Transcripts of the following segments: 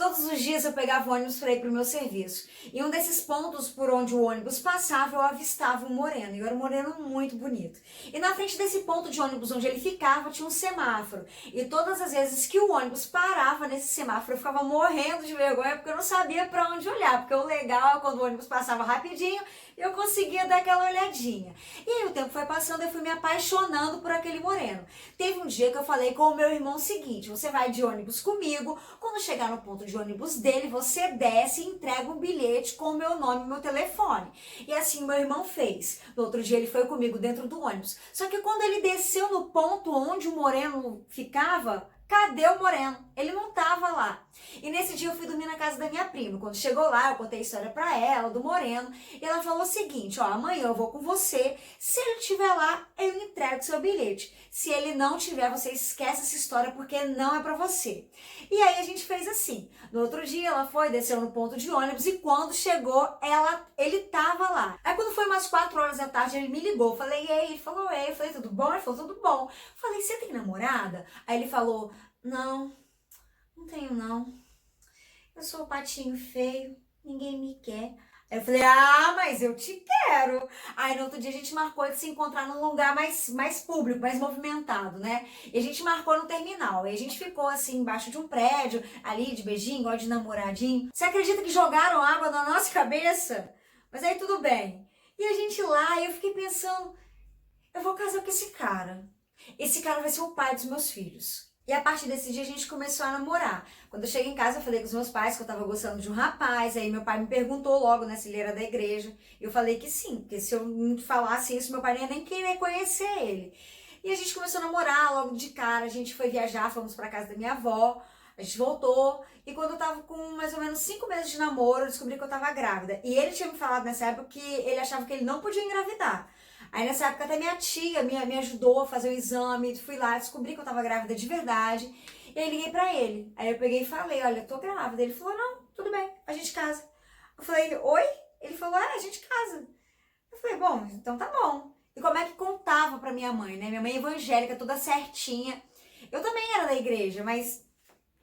Todos os dias eu pegava o ônibus para ir para o meu serviço. E um desses pontos por onde o ônibus passava, eu avistava um moreno. E eu era um moreno muito bonito. E na frente desse ponto de ônibus onde ele ficava, tinha um semáforo. E todas as vezes que o ônibus parava nesse semáforo, eu ficava morrendo de vergonha, porque eu não sabia para onde olhar. Porque o legal é quando o ônibus passava rapidinho, eu conseguia dar aquela olhadinha. E aí o tempo foi passando, eu fui me apaixonando por aquele moreno. Teve um dia que eu falei com o meu irmão o seguinte: você vai de ônibus comigo, quando chegar no ponto de ônibus dele, você desce e entrega um bilhete com o meu nome e meu telefone. E assim o meu irmão fez. No outro dia ele foi comigo dentro do ônibus. Só que quando ele desceu no ponto onde o moreno ficava, cadê o moreno? Ele não tava lá. E nesse dia eu fui dormir na casa da minha prima. Quando chegou lá, eu contei a história pra ela, do moreno. E ela falou o seguinte: ó, amanhã eu vou com você. Se ele estiver lá, eu entrego seu bilhete. Se ele não tiver, você esquece essa história, porque não é pra você. E aí a gente fez assim. No outro dia ela foi, desceu no ponto de ônibus e quando chegou, ele tava lá. Aí quando foi umas 4 horas da tarde, ele me ligou. Eu falei, ei, ele falou, ei. Eu falei, tudo bom? Ele falou, tudo bom. Eu falei, você tem namorada? Aí ele falou, não tenho não. Eu sou o patinho feio, ninguém me quer. Aí eu falei, ah, mas eu te quero. Aí no outro dia a gente marcou de se encontrar num lugar mais público, mais movimentado, né? E a gente marcou no terminal. E a gente ficou assim, embaixo de um prédio, ali de beijinho, igual de namoradinho. Você acredita que jogaram água na nossa cabeça? Mas aí tudo bem. E a gente lá, eu fiquei pensando, eu vou casar com esse cara. Esse cara vai ser o pai dos meus filhos. E a partir desse dia a gente começou a namorar. Quando eu cheguei em casa, eu falei com os meus pais que eu tava gostando de um rapaz. Aí meu pai me perguntou logo, né, se ele era da igreja. E eu falei que sim, porque se eu não falasse isso, meu pai não ia nem querer conhecer ele. E a gente começou a namorar logo de cara. A gente foi viajar, fomos pra casa da minha avó. A gente voltou. E quando eu tava com mais ou menos 5 meses de namoro, eu descobri que eu tava grávida. E ele tinha me falado nessa época que ele achava que ele não podia engravidar. Aí nessa época até minha tia me ajudou a fazer o exame, fui lá, descobri que eu tava grávida de verdade. E aí liguei pra ele. Aí eu peguei e falei, olha, eu tô grávida. Ele falou, não, tudo bem, a gente casa. Eu falei, oi? Ele falou, a gente casa. Eu falei, bom, então tá bom. E como é que contava pra minha mãe, né? Minha mãe é evangélica, toda certinha. Eu também era da igreja, mas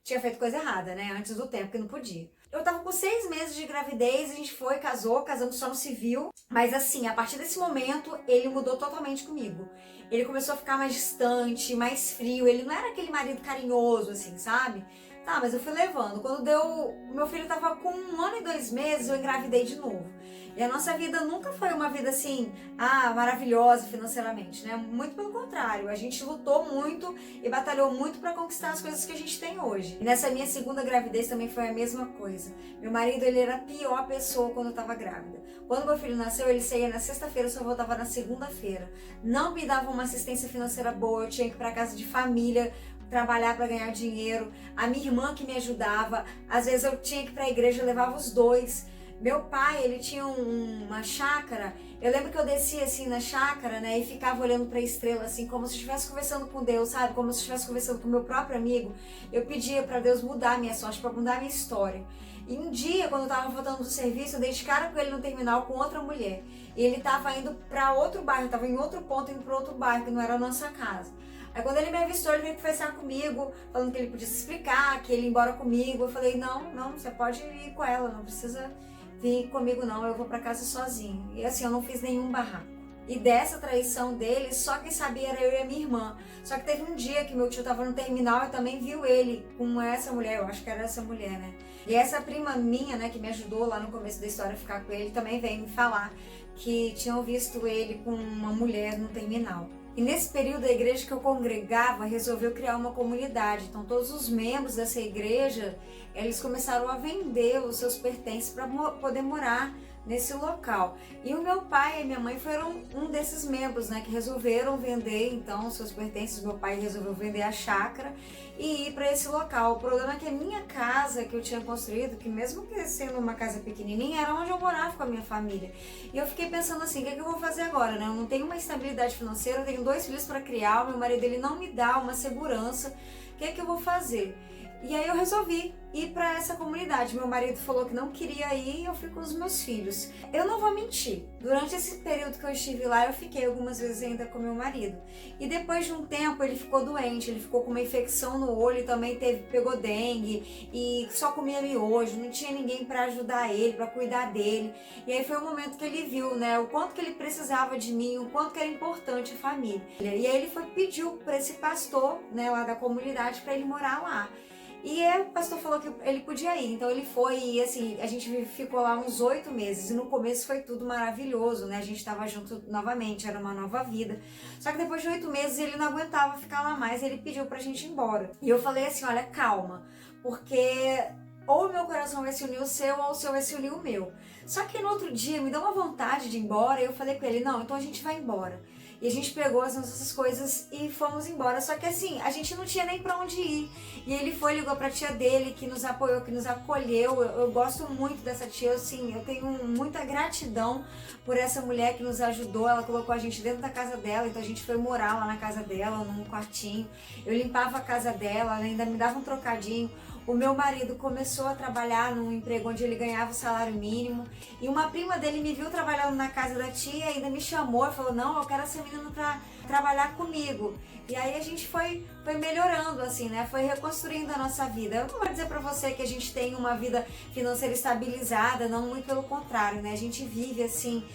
tinha feito coisa errada, né? Antes do tempo, que não podia. Eu tava com 6 meses de gravidez, a gente foi, casamos só no civil. Mas assim, a partir desse momento, ele mudou totalmente comigo. Ele começou a ficar mais distante, mais frio. Ele não era aquele marido carinhoso, assim, sabe? Tá, mas eu fui levando. Quando meu filho tava com 1 ano e 2 meses, eu engravidei de novo. E a nossa vida nunca foi uma vida assim, maravilhosa financeiramente, né? Muito pelo contrário, a gente lutou muito e batalhou muito para conquistar as coisas que a gente tem hoje. E nessa minha segunda gravidez também foi a mesma coisa. Meu marido, ele era a pior pessoa quando eu tava grávida. Quando meu filho nasceu, ele saía na sexta-feira, eu só voltava na segunda-feira. Não me dava uma assistência financeira boa, eu tinha que ir para casa de família, trabalhar para ganhar dinheiro. A minha irmã que me ajudava, às vezes eu tinha que ir para a igreja, eu levava os dois. Meu pai, ele tinha uma chácara. Eu lembro que eu descia assim na chácara, né, e ficava olhando para a estrela assim, como se estivesse conversando com Deus, sabe? Como se estivesse conversando com o meu próprio amigo. Eu pedia para Deus mudar a minha sorte, para mudar a minha história. E um dia, quando eu tava voltando do serviço, eu dei de cara com ele no terminal com outra mulher. E ele tava indo para outro bairro, tava em outro ponto, indo para outro bairro, que não era a nossa casa. Aí quando ele me avistou, ele veio conversar comigo, falando que ele podia se explicar, que ele ia embora comigo. Eu falei, não, você pode ir com ela, não precisa vir comigo não, eu vou pra casa sozinho. E assim, eu não fiz nenhum barraco. E dessa traição dele, só quem sabia era eu e a minha irmã. Só que teve um dia que meu tio tava no terminal e também viu ele com essa mulher, eu acho que era essa mulher, né? E essa prima minha, né, que me ajudou lá no começo da história a ficar com ele, também veio me falar que tinham visto ele com uma mulher no terminal. E nesse período a igreja que eu congregava resolveu criar uma comunidade. Então todos os membros dessa igreja, eles começaram a vender os seus pertences para poder morar nesse local. E o meu pai e minha mãe foram um desses membros, né, que resolveram vender então os seus pertences. Meu pai resolveu vender a chácara e ir para esse local. O problema é que a minha casa que eu tinha construído, que mesmo que sendo uma casa pequenininha, era onde eu morava com a minha família. E eu fiquei pensando assim, o que é que eu vou fazer agora, né? Eu não tenho uma estabilidade financeira, eu tenho 2 filhos para criar, o meu marido ele não me dá uma segurança. O que é que eu vou fazer? E aí eu resolvi ir para essa comunidade. Meu marido falou que não queria ir e eu fui com os meus filhos. Eu não vou mentir, durante esse período que eu estive lá, eu fiquei algumas vezes ainda com meu marido. E depois de um tempo ele ficou doente, ele ficou com uma infecção no olho, e também pegou dengue e só comia miojo, não tinha ninguém para ajudar ele, para cuidar dele. E aí foi o momento que ele viu, né, o quanto que ele precisava de mim, o quanto que era importante a família. E aí ele pediu para esse pastor, né, lá da comunidade, para ele morar lá. E o pastor falou que ele podia ir, então ele foi e assim, a gente ficou lá uns 8 meses e no começo foi tudo maravilhoso, né? A gente estava junto novamente, era uma nova vida. Só que depois de 8 meses ele não aguentava ficar lá mais, ele pediu pra gente ir embora. E eu falei assim, olha, calma, porque ou o meu coração vai se unir ao seu, ou o seu vai se unir ao meu. Só que no outro dia me deu uma vontade de ir embora e eu falei com ele, não, então a gente vai embora. E a gente pegou as nossas coisas e fomos embora. Só que assim, a gente não tinha nem pra onde ir. E ele ligou pra tia dele, que nos apoiou, que nos acolheu. Eu gosto muito dessa tia, assim, eu tenho muita gratidão por essa mulher que nos ajudou. Ela colocou a gente dentro da casa dela, então a gente foi morar lá na casa dela, num quartinho. Eu limpava a casa dela, ela ainda me dava um trocadinho. O meu marido começou a trabalhar num emprego onde ele ganhava o salário mínimo. E uma prima dele me viu trabalhando na casa da tia, ainda me chamou e falou, não, eu quero essa menina pra trabalhar comigo. E aí a gente foi melhorando, assim, né? Foi reconstruindo a nossa vida. Eu não vou dizer pra você que a gente tem uma vida financeira estabilizada, não, muito pelo contrário, né? A gente vive, assim,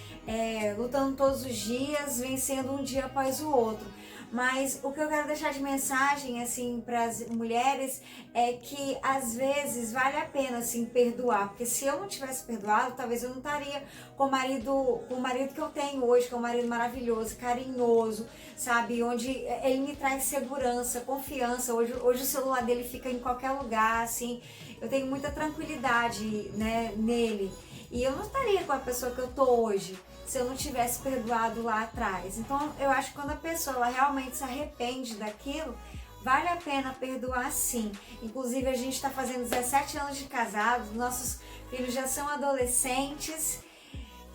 lutando todos os dias, vencendo um dia após o outro. Mas o que eu quero deixar de mensagem, assim, para as mulheres é que às vezes vale a pena, assim, perdoar. Porque se eu não tivesse perdoado, talvez eu não estaria com o marido que eu tenho hoje, que é um marido maravilhoso, carinhoso, sabe? Onde ele me traz segurança, confiança. Hoje o celular dele fica em qualquer lugar, assim. Eu tenho muita tranquilidade, né, nele. E eu não estaria com a pessoa que eu tô hoje se eu não tivesse perdoado lá atrás. Então eu acho que quando a pessoa ela realmente se arrepende daquilo, vale a pena perdoar sim. Inclusive a gente está fazendo 17 anos de casados, nossos filhos já são adolescentes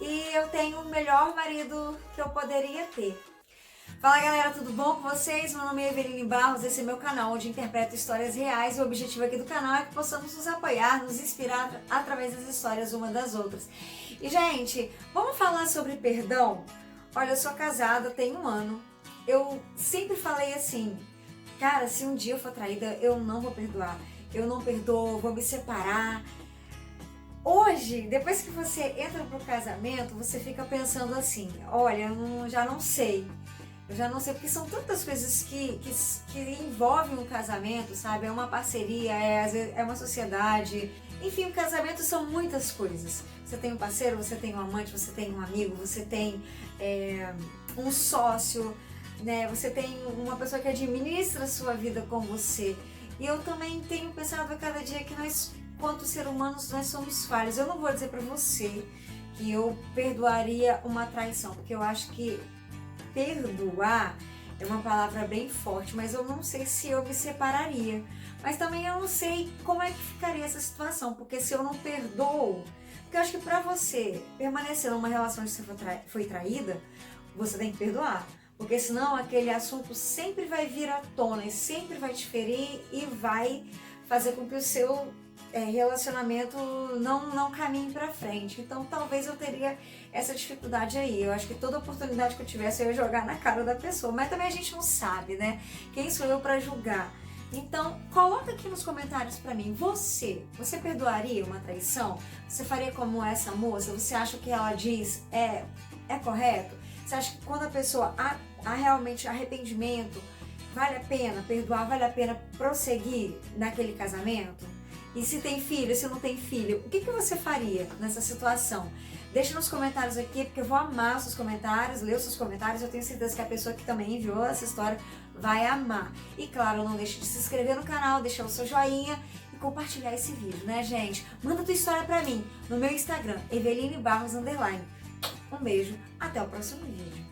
e eu tenho o melhor marido que eu poderia ter. Fala galera, tudo bom com vocês? Meu nome é Eveline Barros, esse é meu canal onde interpreto histórias reais e o objetivo aqui do canal é que possamos nos apoiar, nos inspirar através das histórias uma das outras. E gente, vamos falar sobre perdão? Olha, eu sou casada, tenho 1 ano, eu sempre falei assim, cara, se um dia eu for traída, eu não vou perdoar, eu não perdoo, vou me separar. Hoje, depois que você entra pro casamento, você fica pensando assim, olha, já não sei. Eu já não sei, porque são tantas coisas que envolvem o casamento, sabe? É uma parceria, é uma sociedade. Enfim, o casamento são muitas coisas. Você tem um parceiro, você tem um amante, você tem um amigo, você tem um sócio, né? Você tem uma pessoa que administra a sua vida com você. E eu também tenho pensado a cada dia que nós, quanto seres humanos, nós somos falhos. Eu não vou dizer pra você que eu perdoaria uma traição, porque eu acho que perdoar é uma palavra bem forte, mas eu não sei se eu me separaria. Mas também eu não sei como é que ficaria essa situação, porque se eu não perdoo, porque eu acho que pra você permanecer numa relação que você foi traída, você tem que perdoar. Porque senão aquele assunto sempre vai vir à tona e sempre vai te ferir e vai fazer com que o seu relacionamento não caminhe pra frente. Então talvez eu teria essa dificuldade aí. Eu acho que toda oportunidade que eu tivesse eu ia jogar na cara da pessoa. Mas também a gente não sabe, né? Quem sou eu pra julgar? Então coloca aqui nos comentários pra mim. Você perdoaria uma traição? Você faria como essa moça? Você acha que ela diz é correto? Você acha que quando a pessoa há realmente arrependimento, vale a pena perdoar? Vale a pena prosseguir naquele casamento? E se tem filho, se não tem filho, o que você faria nessa situação? Deixa nos comentários aqui, porque eu vou amar os seus comentários, ler os seus comentários. Eu tenho certeza que a pessoa que também enviou essa história vai amar. E claro, não deixe de se inscrever no canal, deixar o seu joinha e compartilhar esse vídeo, né, gente? Manda tua história pra mim no meu Instagram, Eveline Barros _. Um beijo, até o próximo vídeo.